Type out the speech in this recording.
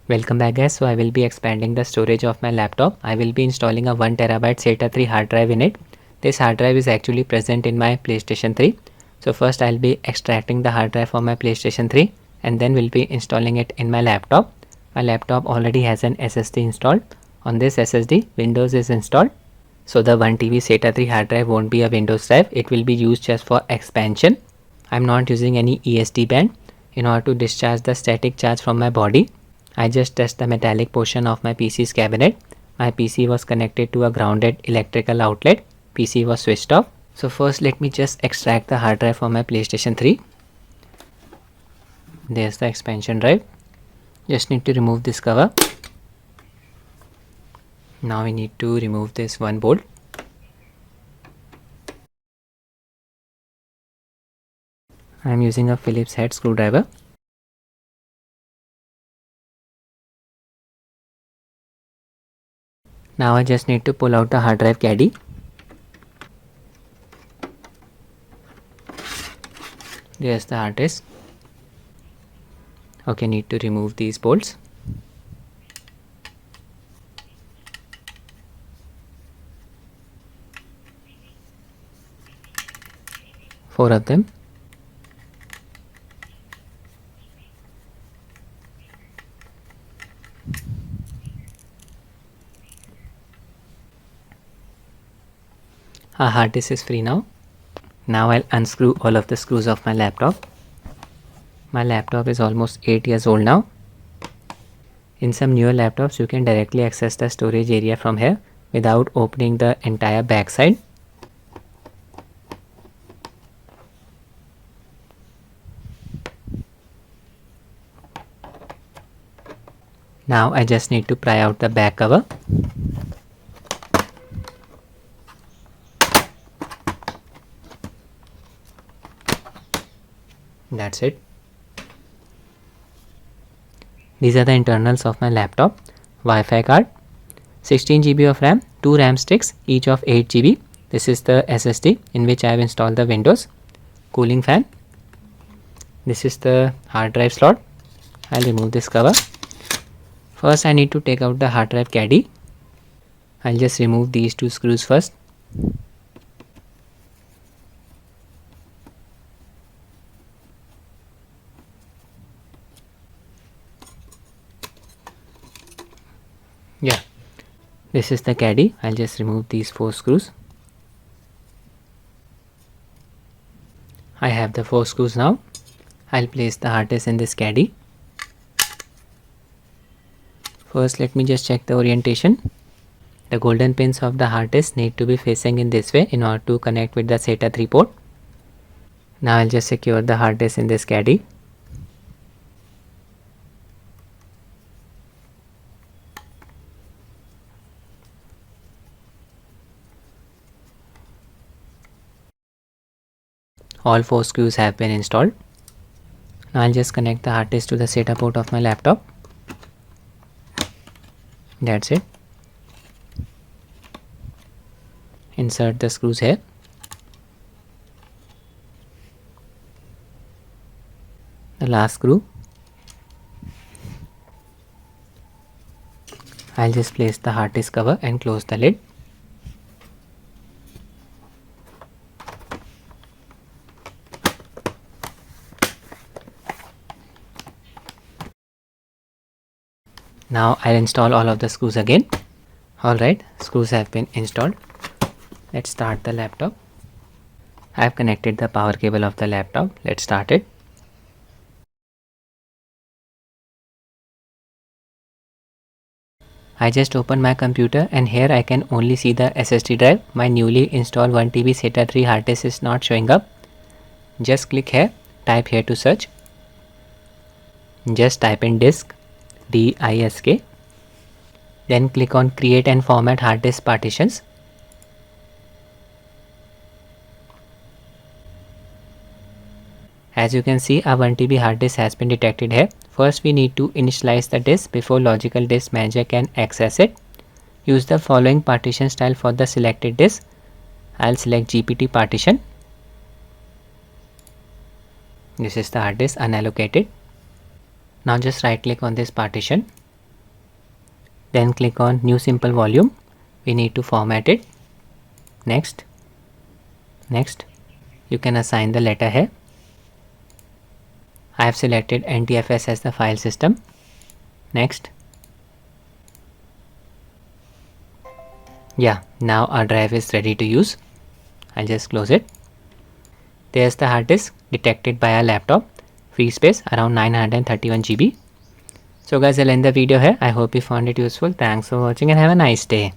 Welcome back guys. So I will be expanding the storage of my laptop. I will be installing a 1TB SATA 3 hard drive in it. This hard drive is actually present in my PlayStation 3. So first I'll be extracting the hard drive from my PlayStation 3 and then we'll be installing it in my laptop. My laptop already has an SSD installed. On this SSD, Windows is installed. So the 1TB SATA 3 hard drive won't be a Windows drive. It will be used just for expansion. I'm not using any ESD band in order to discharge the static charge from my body. I just test the metallic portion of my PC's cabinet. My PC was connected to a grounded electrical outlet. PC was switched off. So first let me just extract the hard drive from my PlayStation 3. There's the expansion drive. Just need to remove this cover. Now we need to remove this one bolt. I am using a Phillips head screwdriver. Now I just need to pull out the hard drive caddy. There's the hard disk. Okay, need to remove these bolts. Four of them. Our hard disk is free now. Now I'll unscrew all of the screws of my laptop. My laptop is almost 8 years old now. In some newer laptops, you can directly access the storage area from here without opening the entire backside. Now I just need to pry out the back cover. That's it. These are the internals of my laptop. Wi-Fi card, 16 GB of RAM, 2 RAM sticks, each of 8 GB. This is the SSD in which I have installed the Windows. Cooling fan. This is the hard drive slot. I'll remove this cover. First I need to take out the hard drive caddy. I'll just remove these two screws first. Yeah, this is the caddy. I'll just remove these 4 screws. I have the 4 screws now. I'll place the hard disk in this caddy. First let me just check the orientation. The golden pins of the hard disk need to be facing in this way in order to connect with the SATA 3 port. Now I'll just secure the hard disk in this caddy. All 4 screws have been installed. Now I'll just connect the hard disk to the SATA port of my laptop. That's it. Insert the screws here. The last screw. I'll just place the hard disk cover and close the lid. Now I'll install all of the screws again. Alright, screws have been installed. Let's start the laptop. I have connected the power cable of the laptop. Let's start it. I just opened my computer and here I can only see the SSD drive. My newly installed 1TB SATA 3 hard disk is not showing up. Just click here, type here to search. Just type in disk, disk. Then click on create and format hard disk partitions. As you can see, our 1TB hard disk has been detected here. First we need to initialize the disk before logical disk manager can access it. Use the following partition style for the selected disk. I'll select GPT partition. This is the hard disk unallocated. Now just right click on this partition Then click on new simple volume. We need to format it. Next. Next. You can assign the letter here. I have selected NTFS as the file system. Next. Yeah, now our drive is ready to use. I'll just close it. There's the hard disk detected by our laptop. Free space around 931 GB. So guys, I'll end the video here. I hope you found it useful. Thanks for watching and have a nice day.